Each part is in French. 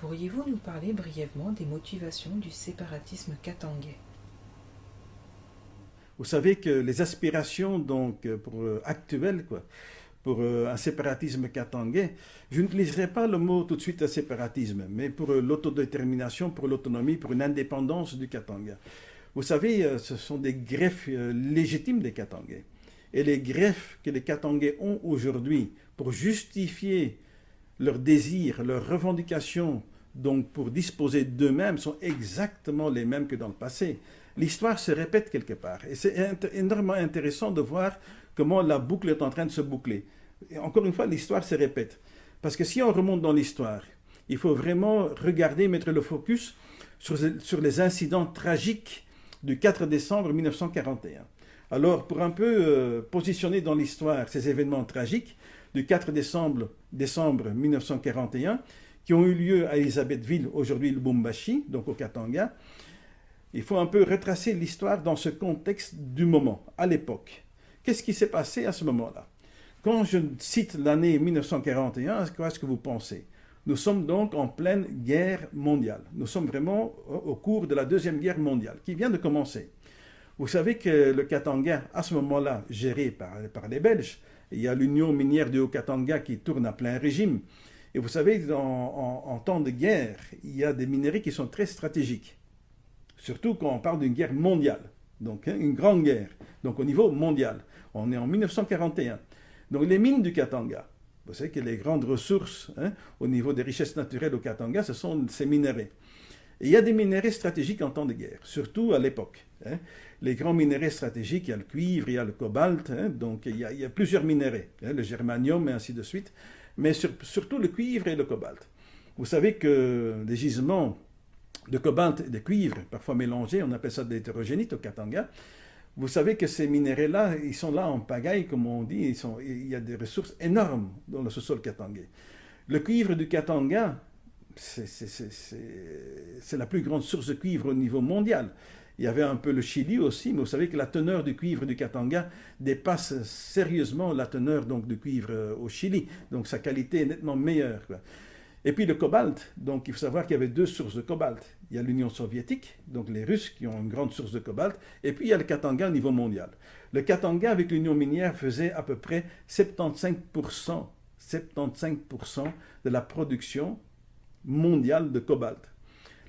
Pourriez-vous nous parler brièvement des motivations du séparatisme katangais? Vous savez que les aspirations actuelles, pour un séparatisme katangais, je n'utiliserai pas le mot tout de suite séparatisme, mais pour l'autodétermination, pour l'autonomie, pour une indépendance du Katanga. Vous savez, ce sont des greffes légitimes des Katangais. Et les greffes que les Katangais ont aujourd'hui pour justifier leurs désirs, leurs revendications, donc pour disposer d'eux-mêmes, sont exactement les mêmes que dans le passé. L'histoire se répète quelque part. Et c'est énormément intéressant de voir comment la boucle est en train de se boucler. Et encore une fois, l'histoire se répète. Parce que si on remonte dans l'histoire, il faut vraiment regarder, mettre le focus sur les incidents tragiques du 4 décembre 1941. Alors, pour un peu positionner dans l'histoire ces événements tragiques du 4 décembre 1941, qui ont eu lieu à Elisabethville, aujourd'hui Lubumbashi, donc au Katanga, il faut un peu retracer l'histoire dans ce contexte du moment, à l'époque. Qu'est-ce qui s'est passé à ce moment-là? Quand je cite l'année 1941, à quoi est-ce que vous pensez? Nous sommes donc en pleine guerre mondiale. Nous sommes vraiment au cours de la Deuxième Guerre mondiale, qui vient de commencer. Vous savez que le Katanga, à ce moment-là, géré par les Belges, il y a l'Union minière du Haut-Katanga qui tourne à plein régime. Et vous savez, en temps de guerre, il y a des minerais qui sont très stratégiques. Surtout quand on parle d'une guerre mondiale. Donc, une grande guerre. Donc, au niveau mondial. On est en 1941. Donc, les mines du Katanga. Vous savez que les grandes ressources au niveau des richesses naturelles au Katanga, ce sont ces minerais. Et il y a des minerais stratégiques en temps de guerre, surtout à l'époque. Les grands minerais stratégiques, il y a le cuivre, il y a le cobalt, donc il y a plusieurs minerais, le germanium et ainsi de suite, mais surtout le cuivre et le cobalt. Vous savez que les gisements de cobalt et de cuivre, parfois mélangés, on appelle ça de l'hétérogénite au Katanga. Vous savez que ces minéraux-là, ils sont là en pagaille, comme on dit, il y a des ressources énormes dans le sous-sol katangais. Le cuivre du Katanga, c'est la plus grande source de cuivre au niveau mondial. Il y avait un peu le Chili aussi, mais vous savez que la teneur du cuivre du Katanga dépasse sérieusement la teneur donc, du cuivre au Chili. Donc sa qualité est nettement meilleure, quoi. Et puis le cobalt, donc il faut savoir qu'il y avait deux sources de cobalt. Il y a l'Union soviétique, donc les Russes qui ont une grande source de cobalt, et puis il y a le Katanga au niveau mondial. Le Katanga avec l'Union minière faisait à peu près 75%, 75% de la production mondiale de cobalt.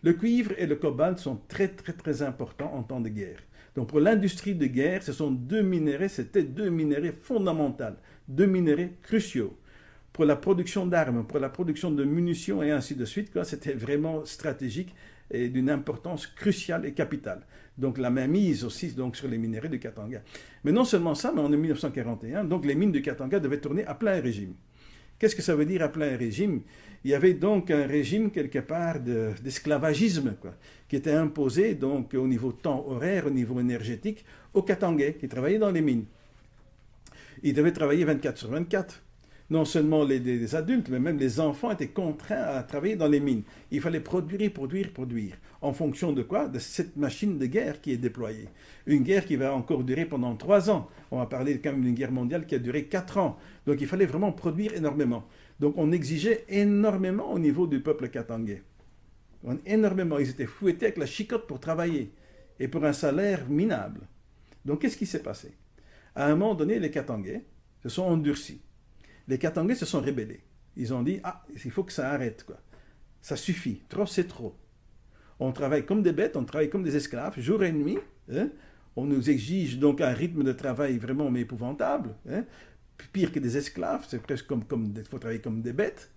Le cuivre et le cobalt sont très très très importants en temps de guerre. Donc pour l'industrie de guerre, ce sont c'était deux minéraux fondamentaux, deux minéraux cruciaux pour la production d'armes, pour la production de munitions et ainsi de suite. C'était vraiment stratégique et d'une importance cruciale et capitale. Donc la mainmise aussi donc, sur les minerais du Katanga. Mais non seulement ça, mais en 1941, donc les mines du Katanga devaient tourner à plein régime. Qu'est-ce que ça veut dire à plein régime? Il y avait donc un régime quelque part d'esclavagisme qui était imposé donc au niveau temps horaire, au niveau énergétique, aux Katangais qui travaillaient dans les mines. Ils devaient travailler 24 sur 24. Non seulement les adultes, mais même les enfants étaient contraints à travailler dans les mines. Il fallait produire, produire, produire. En fonction de quoi? De cette machine de guerre qui est déployée. Une guerre qui va encore durer pendant 3 ans. On va parler quand même d'une guerre mondiale qui a duré 4 ans. Donc il fallait vraiment produire énormément. Donc on exigeait énormément au niveau du peuple katangais. Énormément. Ils étaient fouettés avec la chicotte pour travailler. Et pour un salaire minable. Donc qu'est-ce qui s'est passé? À un moment donné, les Katangais se sont endurcis. Les Katangais se sont rébellés. Ils ont dit, ah, il faut que ça arrête, quoi. Ça suffit. Trop, c'est trop. On travaille comme des bêtes, on travaille comme des esclaves, jour et nuit. On nous exige donc un rythme de travail vraiment mais épouvantable. Pire que des esclaves, c'est presque il faut travailler comme des bêtes.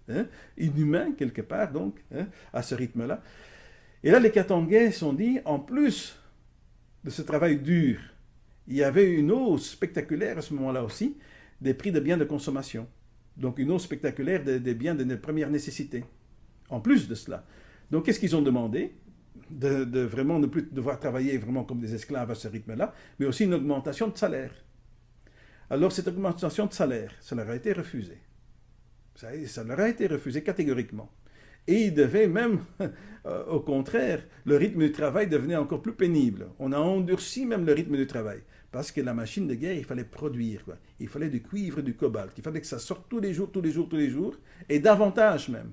Inhumains, quelque part, donc, à ce rythme-là. Et là, les Katangais se sont dit, en plus de ce travail dur, il y avait une hausse spectaculaire à ce moment-là aussi des prix de biens de consommation. Donc une hausse spectaculaire des biens de première nécessité. En plus de cela. Donc qu'est-ce qu'ils ont demandé? De vraiment ne plus devoir travailler vraiment comme des esclaves à ce rythme-là, mais aussi une augmentation de salaire. Alors cette augmentation de salaire, ça leur a été refusé. Ça leur a été refusé catégoriquement. Et ils devaient même, au contraire, le rythme du travail devenait encore plus pénible. On a endurci même le rythme du travail. Parce que la machine de guerre, il fallait produire. Il fallait du cuivre, du cobalt. Il fallait que ça sorte tous les jours, tous les jours, tous les jours. Et davantage même.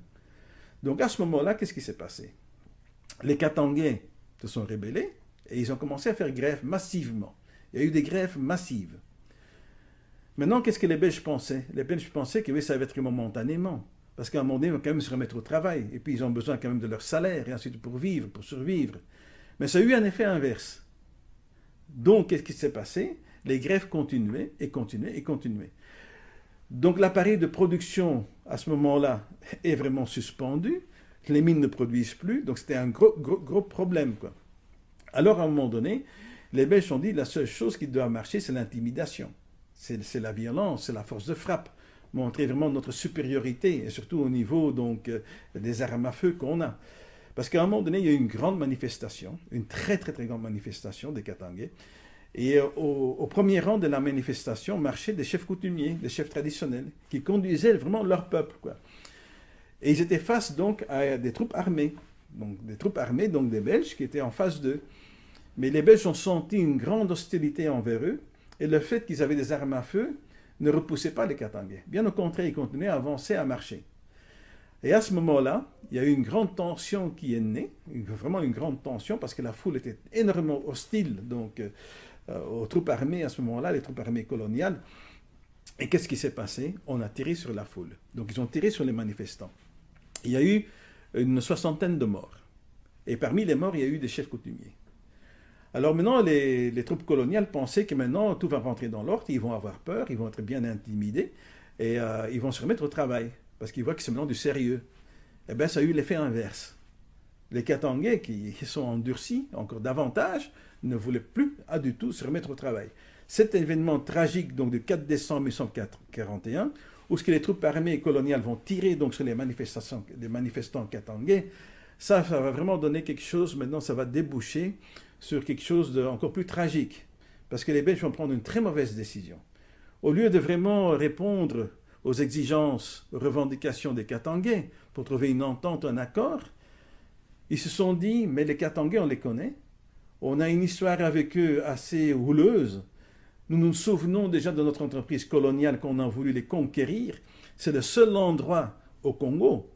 Donc à ce moment-là, qu'est-ce qui s'est passé? Les Katangais se sont rébellés et ils ont commencé à faire grève massivement. Il y a eu des grèves massives. Maintenant, qu'est-ce que les Belges pensaient? Les Belges pensaient que oui, ça va être momentanément. Parce qu'à un moment donné, ils vont quand même se remettre au travail. Et puis, ils ont besoin quand même de leur salaire, et ainsi de suite, pour vivre, pour survivre. Mais ça a eu un effet inverse. Donc, qu'est-ce qui s'est passé? Les grèves continuaient et continuaient et continuaient. Donc, l'appareil de production, à ce moment-là, est vraiment suspendu. Les mines ne produisent plus. Donc, c'était un gros problème, quoi. Alors, à un moment donné, les Belges ont dit, la seule chose qui doit marcher, c'est l'intimidation. C'est la violence, c'est la force de frappe. Montrer vraiment notre supériorité, et surtout au niveau donc, des armes à feu qu'on a. Parce qu'à un moment donné, il y a eu une grande manifestation, une très grande manifestation des Katangais. Et au premier rang de la manifestation marchaient des chefs coutumiers, des chefs traditionnels, qui conduisaient vraiment leur peuple, quoi. Et ils étaient face donc à des troupes armées. Donc des troupes armées, donc des Belges, qui étaient en face d'eux. Mais les Belges ont senti une grande hostilité envers eux, et le fait qu'ils avaient des armes à feu ne repoussait pas les Katangais. Bien au contraire, ils continuaient à avancer, à marcher. Et à ce moment-là, il y a eu une grande tension qui est née, vraiment une grande tension, parce que la foule était énormément hostile donc, aux troupes armées à ce moment-là, les troupes armées coloniales. Et qu'est-ce qui s'est passé? On a tiré sur la foule. Donc ils ont tiré sur les manifestants. Il y a eu une 60aine de morts. Et parmi les morts, il y a eu des chefs coutumiers. Alors maintenant, les troupes coloniales pensaient que maintenant tout va rentrer dans l'ordre, ils vont avoir peur, ils vont être bien intimidés et ils vont se remettre au travail parce qu'ils voient que c'est maintenant du sérieux. Eh bien, ça a eu l'effet inverse. Les Katangais qui sont endurcis encore davantage ne voulaient plus du tout se remettre au travail. Cet événement tragique donc du 4 décembre 1941, où ce que les troupes armées coloniales vont tirer donc sur les manifestants katangais, ça va vraiment donner quelque chose. Maintenant, ça va déboucher sur quelque chose d'encore plus tragique. Parce que les Belges vont prendre une très mauvaise décision. Au lieu de vraiment répondre aux exigences, aux revendications des Katangais pour trouver une entente, un accord, ils se sont dit, mais les Katangais, on les connaît. On a une histoire avec eux assez houleuse. Nous nous souvenons déjà de notre entreprise coloniale qu'on a voulu les conquérir. C'est le seul endroit au Congo,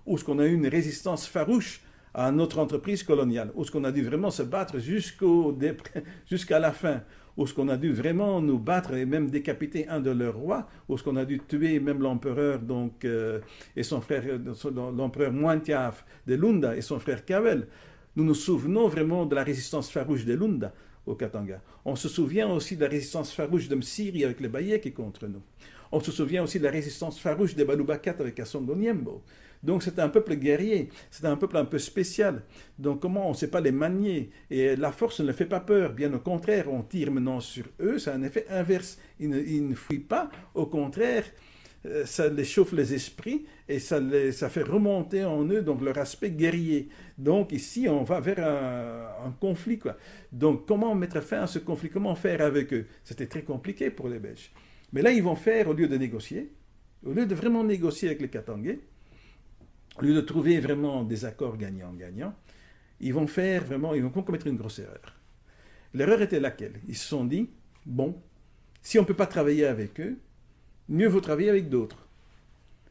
où on a eu une résistance farouche à notre entreprise coloniale, où on a dû vraiment se battre jusqu'à la fin, où on a dû vraiment nous battre et même décapiter un de leurs rois, où on a dû tuer même l'empereur et son frère, l'empereur Mointiaf de Lunda et son frère Kavel. Nous nous souvenons vraiment de la résistance farouche de Lunda au Katanga. On se souvient aussi de la résistance farouche de Msiri avec les Bayeks contre nous. On se souvient aussi de la résistance farouche des Balubakat avec Kassongo Niembo. Donc c'est un peuple guerrier, c'est un peuple un peu spécial. Donc comment on ne sait pas les manier? Et la force ne leur fait pas peur, bien au contraire, on tire maintenant sur eux, c'est un effet inverse. Ils ne fuient pas, au contraire, ça les chauffe les esprits et ça fait remonter en eux donc leur aspect guerrier. Donc ici, on va vers un conflit, quoi. Donc comment mettre fin à ce conflit? Comment faire avec eux? C'était très compliqué pour les Belges. Mais là, ils vont faire, au lieu de négocier, au lieu de vraiment négocier avec les Katangais, au lieu de trouver vraiment des accords gagnant-gagnant, ils vont commettre une grosse erreur. L'erreur était laquelle? Ils se sont dit, bon, si on ne peut pas travailler avec eux, mieux vaut travailler avec d'autres.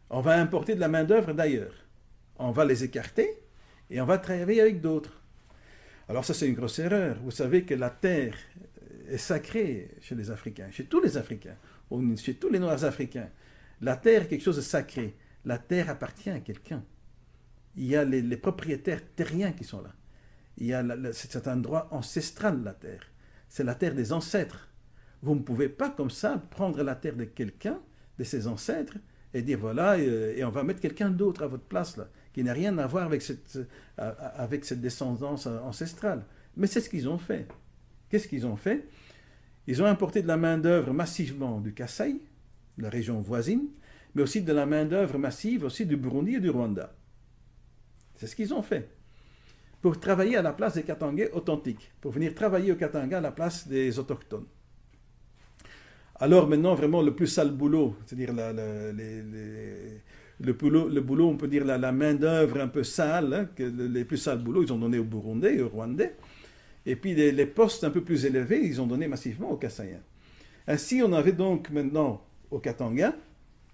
On va importer de la main-d'œuvre d'ailleurs. On va les écarter et on va travailler avec d'autres. Alors ça, c'est une grosse erreur. Vous savez que la terre est sacrée chez les Africains, chez tous les Africains, chez tous les Noirs africains. La terre est quelque chose de sacré. La terre appartient à quelqu'un. Il y a les propriétaires terriens qui sont là. C'est un droit ancestral, la terre. C'est la terre des ancêtres. Vous ne pouvez pas comme ça prendre la terre de quelqu'un, de ses ancêtres, et dire voilà, et on va mettre quelqu'un d'autre à votre place, là, qui n'a rien à voir avec cette descendance ancestrale. Mais c'est ce qu'ils ont fait. Qu'est-ce qu'ils ont fait? Ils ont importé de la main-d'œuvre massivement du Kasaï, la région voisine, mais aussi de la main-d'œuvre massive aussi du Burundi et du Rwanda. C'est ce qu'ils ont fait. Pour travailler à la place des Katangais authentiques, pour venir travailler au Katanga à la place des autochtones. Alors maintenant, vraiment, le plus sale boulot, c'est-à-dire le boulot, on peut dire la main-d'œuvre un peu sale, hein, les plus sales boulots, ils ont donné aux Burundais et aux Rwandais. Et puis les postes un peu plus élevés, ils ont donné massivement aux Kassaïens. Ainsi, on avait donc maintenant au Katanga,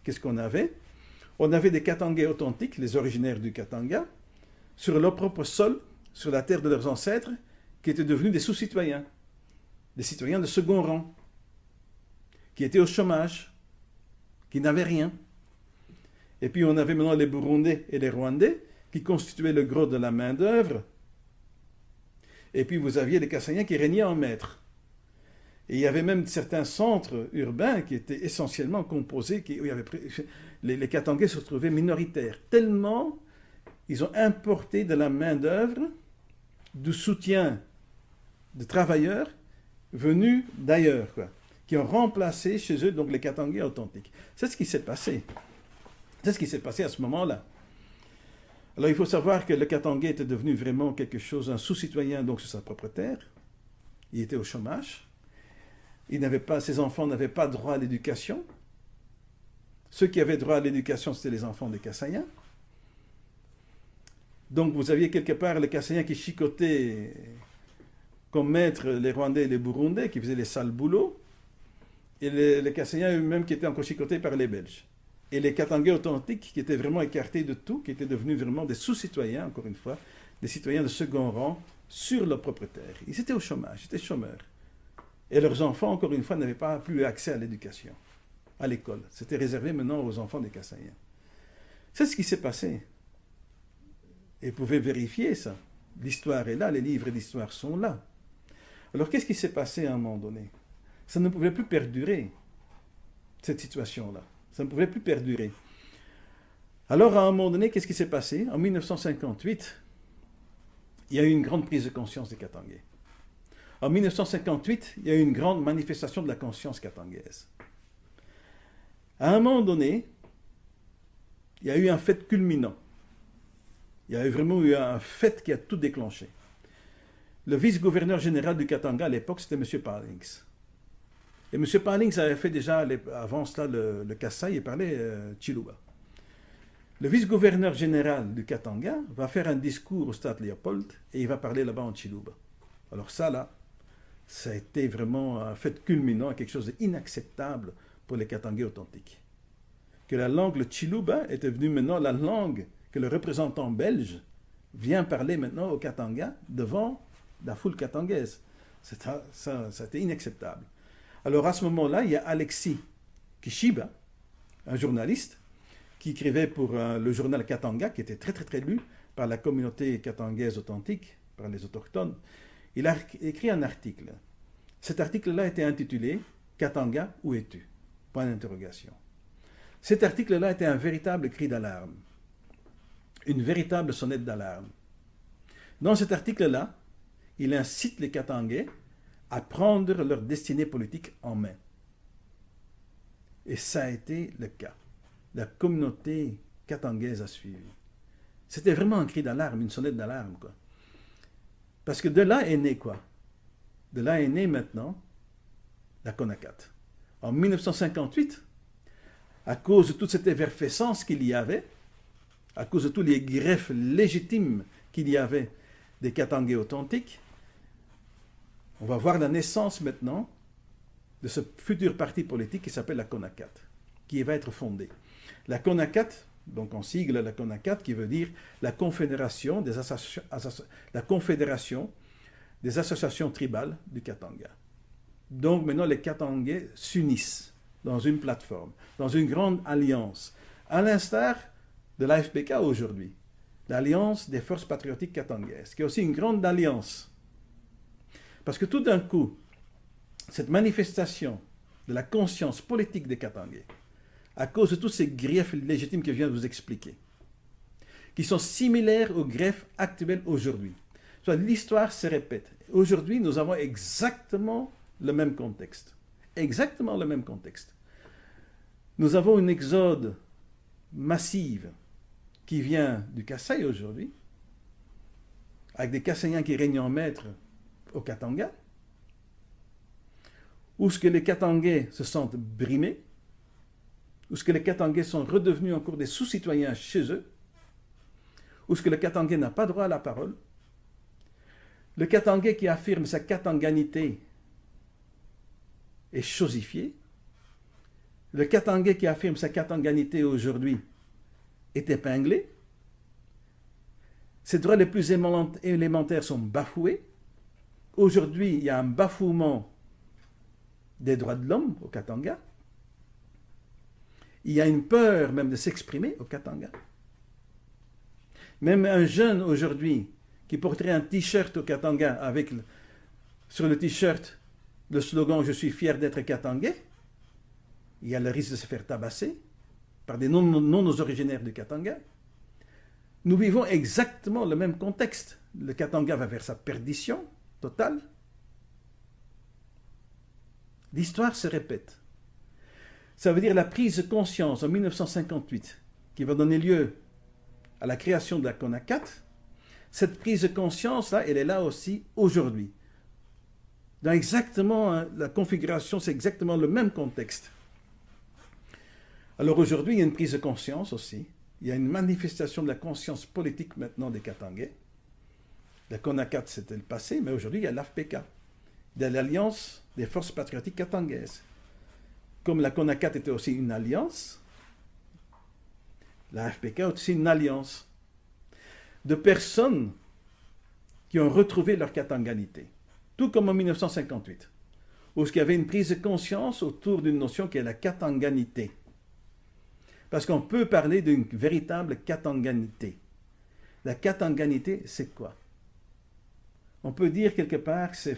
qu'est-ce qu'on avait? on avait des Katangais authentiques, les originaires du Katanga, sur leur propre sol, sur la terre de leurs ancêtres, qui étaient devenus des sous-citoyens, des citoyens de second rang, qui étaient au chômage, qui n'avaient rien. Et puis on avait maintenant les Burundais et les Rwandais, qui constituaient le gros de la main-d'œuvre. Et puis vous aviez les Kasaïens qui régnaient en maître. Et il y avait même certains centres urbains qui étaient essentiellement composés, où il y avait, les Katangais se retrouvaient minoritaires, tellement ils ont importé de la main-d'œuvre, du soutien de travailleurs venus d'ailleurs, quoi, qui ont remplacé chez eux donc les Katangais authentiques. C'est ce qui s'est passé. C'est ce qui s'est passé à ce moment-là. Alors il faut savoir que le Katangais était devenu vraiment quelque chose, un sous-citoyen donc sur sa propre terre. Il était au chômage. Ses enfants n'avaient pas droit à l'éducation. Ceux qui avaient droit à l'éducation, c'était les enfants des Kasaïens. Donc vous aviez quelque part les Kasaïens qui chicotaient comme maîtres les Rwandais et les Burundais, qui faisaient les sales boulots, et les Kasaïens eux-mêmes qui étaient encore chicotés par les Belges. Et les Katangais authentiques qui étaient vraiment écartés de tout, qui étaient devenus vraiment des sous-citoyens, encore une fois, des citoyens de second rang sur leur propre terre. Ils étaient au chômage, ils étaient chômeurs. Et leurs enfants, encore une fois, n'avaient pas plus accès à l'éducation, à l'école. C'était réservé maintenant aux enfants des Kasaïens. C'est ce qui s'est passé. Et vous pouvez vérifier ça. L'histoire est là, les livres d'histoire sont là. Alors qu'est-ce qui s'est passé à un moment donné? Ça ne pouvait plus perdurer, cette situation-là. Ça ne pouvait plus perdurer. Alors à un moment donné, qu'est-ce qui s'est passé? En 1958, il y a eu une grande prise de conscience des Katangais. En 1958, il y a eu une grande manifestation de la conscience katangaise. À un moment donné, il y a eu un fait culminant. Il y a vraiment eu un fait qui a tout déclenché. Le vice-gouverneur général du Katanga à l'époque, c'était M. Pallings. Et M. Pallings avait fait déjà, avant cela, le Kassai, il parlait Chiluba. Le vice-gouverneur général du Katanga va faire un discours au stade Léopold et il va parler là-bas en Chiluba. Alors ça, là, ça a été vraiment un fait culminant, quelque chose d'inacceptable pour les Katangais authentiques. Que la langue, le Chiluba, est devenue maintenant la langue que le représentant belge vient parler maintenant au Katanga devant la foule katangaise. Ça a été inacceptable. Alors à ce moment-là, il y a Alexis Kishiba, un journaliste, qui écrivait pour le journal Katanga, qui était très très très lu par la communauté katangaise authentique, par les autochtones. Il a écrit un article. Cet article-là était intitulé « Katanga, où es-tu ?» Point d'interrogation. Cet article-là était un véritable cri d'alarme, une véritable sonnette d'alarme. Dans cet article-là, il incite les Katangais à prendre leur destinée politique en main. Et ça a été le cas. La communauté katangaise a suivi. C'était vraiment un cri d'alarme, une sonnette d'alarme, quoi. Parce que de là est né quoi? De là est né maintenant la CONACAT. En 1958, à cause de toute cette effervescence qu'il y avait, à cause de tous les greffes légitimes qu'il y avait des Katangais authentiques, on va voir la naissance maintenant de ce futur parti politique qui s'appelle la CONACAT, qui va être fondé. La CONACAT, donc en sigle la CONACAT, qui veut dire la Confédération des associations tribales du Katanga. Donc maintenant les Katangais s'unissent dans une plateforme, dans une grande alliance, à l'instar de l'AFPK aujourd'hui, l'Alliance des forces patriotiques katangaises, qui est aussi une grande alliance. Parce que tout d'un coup, cette manifestation de la conscience politique des Katangais, à cause de tous ces griefs légitimes que je viens de vous expliquer, qui sont similaires aux griefs actuels aujourd'hui. L'histoire se répète. Aujourd'hui, nous avons exactement le même contexte. Exactement le même contexte. Nous avons une exode massive qui vient du Kasaï aujourd'hui, avec des Kasaïens qui règnent en maître au Katanga, où ce que les Katangais se sentent brimés, où ce que les Katangais sont redevenus encore des sous-citoyens chez eux, où ce que le Katangais n'a pas droit à la parole, le Katangais qui affirme sa katanganité est chosifié, le Katangais qui affirme sa katanganité aujourd'hui est épinglé. Ses droits les plus élémentaires sont bafoués. Aujourd'hui, il y a un bafouement des droits de l'homme au Katanga. Il y a une peur même de s'exprimer au Katanga. Même un jeune aujourd'hui qui porterait un t-shirt au Katanga avec sur le t-shirt le slogan « Je suis fier d'être Katangais », il y a le risque de se faire tabasser par des non-originaires du Katanga. Nous vivons exactement le même contexte. Le Katanga va vers sa perdition totale. L'histoire se répète. Ça veut dire la prise de conscience en 1958 qui va donner lieu à la création de la CONACAT. Cette prise de conscience-là, elle est là aussi aujourd'hui. Dans exactement la configuration, c'est exactement le même contexte. Alors aujourd'hui, il y a une prise de conscience aussi. Il y a une manifestation de la conscience politique maintenant des Katangais. La CONACAT, c'était le passé, mais aujourd'hui, il y a l'AFPK, de l'Alliance des forces patriotiques katangaises. Comme la CONACAT était aussi une alliance, la AFPK est aussi une alliance de personnes qui ont retrouvé leur katanganité. Tout comme en 1958, où il y avait une prise de conscience autour d'une notion qui est la katanganité. Parce qu'on peut parler d'une véritable katanganité. La katanganité, c'est quoi? On peut dire quelque part que c'est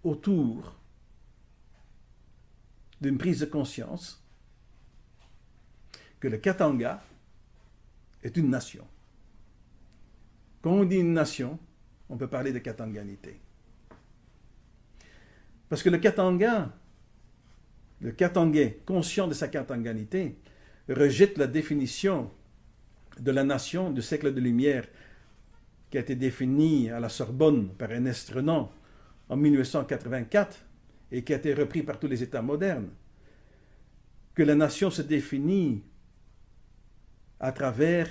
autour d'une prise de conscience que le Katanga est une nation. Quand on dit une nation, on peut parler de katanganité. Parce que le Katangais, conscient de sa katanganité, rejette la définition de la nation du siècle de lumière qui a été définie à la Sorbonne par Ernest Renan en 1884 et qui a été repris par tous les États modernes, que la nation se définit à travers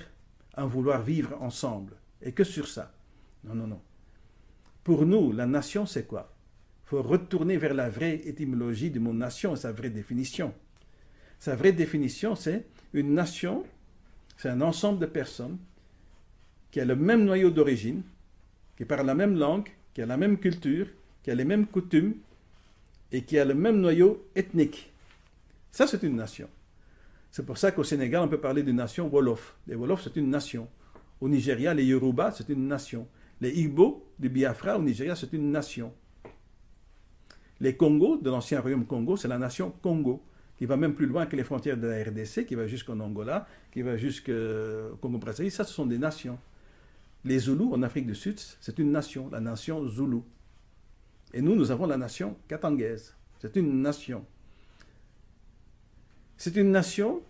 un vouloir vivre ensemble. Et que sur ça. Non, non, non. Pour nous, la nation, c'est quoi? Il faut retourner vers la vraie étymologie du mot nation et sa vraie définition. Sa vraie définition, c'est une nation, c'est un ensemble de personnes qui a le même noyau d'origine, qui parle la même langue, qui a la même culture, qui a les mêmes coutumes et qui a le même noyau ethnique. Ça, c'est une nation. C'est pour ça qu'au Sénégal, on peut parler d'une nation Wolof. Les Wolofs, c'est une nation. Au Nigeria, les Yoruba, c'est une nation. Les Igbo du Biafra, au Nigeria, c'est une nation. Les Congos, de l'ancien royaume Congo, c'est la nation Congo, qui va même plus loin que les frontières de la RDC, qui va jusqu'en Angola, qui va jusqu'au Congo-Brazzaville. Ça, ce sont des nations. Les Zoulous, en Afrique du Sud, c'est une nation, la nation Zoulou. Et nous avons la nation katangaise. C'est une nation. C'est une nation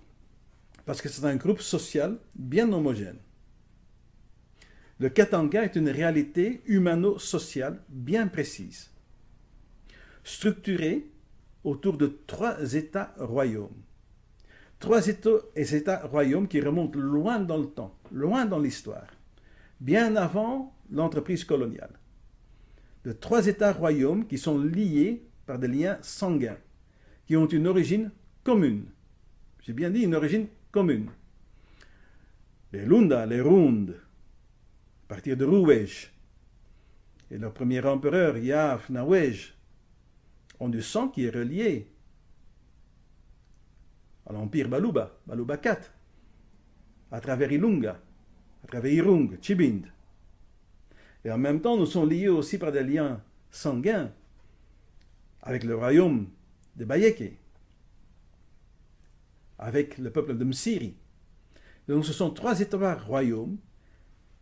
parce que c'est un groupe social bien homogène. Le Katanga est une réalité humano-sociale bien précise, structurée autour de 3 États-royaumes. 3 États-royaumes qui remontent loin dans le temps, loin dans l'histoire, bien avant l'entreprise coloniale. De 3 États-royaumes qui sont liés par des liens sanguins, qui ont une origine commune. J'ai bien dit une origine commune. Les Lunda, les Round, à partir de Rouwej, et leur premier empereur, Yaf Nawej, ont du sang qui est relié à l'empire Baluba, Baluba IV, à travers Ilunga, à travers Irung, Chibind. Et en même temps, nous sommes liés aussi par des liens sanguins avec le royaume de Bayeke, avec le peuple de Msiri. Donc ce sont 3 États-royaumes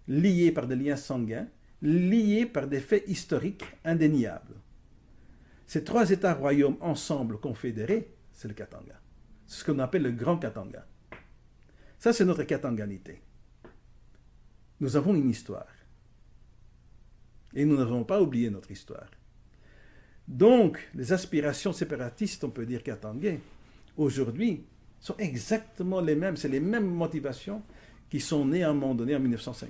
liés par des liens sanguins, liés par des faits historiques indéniables. Ces 3 États-royaumes ensemble confédérés, c'est le Katanga. C'est ce qu'on appelle le Grand Katanga. Ça, c'est notre katanganité. Nous avons une histoire. Et nous n'avons pas oublié notre histoire. Donc, les aspirations séparatistes, on peut dire katangais, aujourd'hui, sont exactement les mêmes. C'est les mêmes motivations qui sont nées à un moment donné en 1958.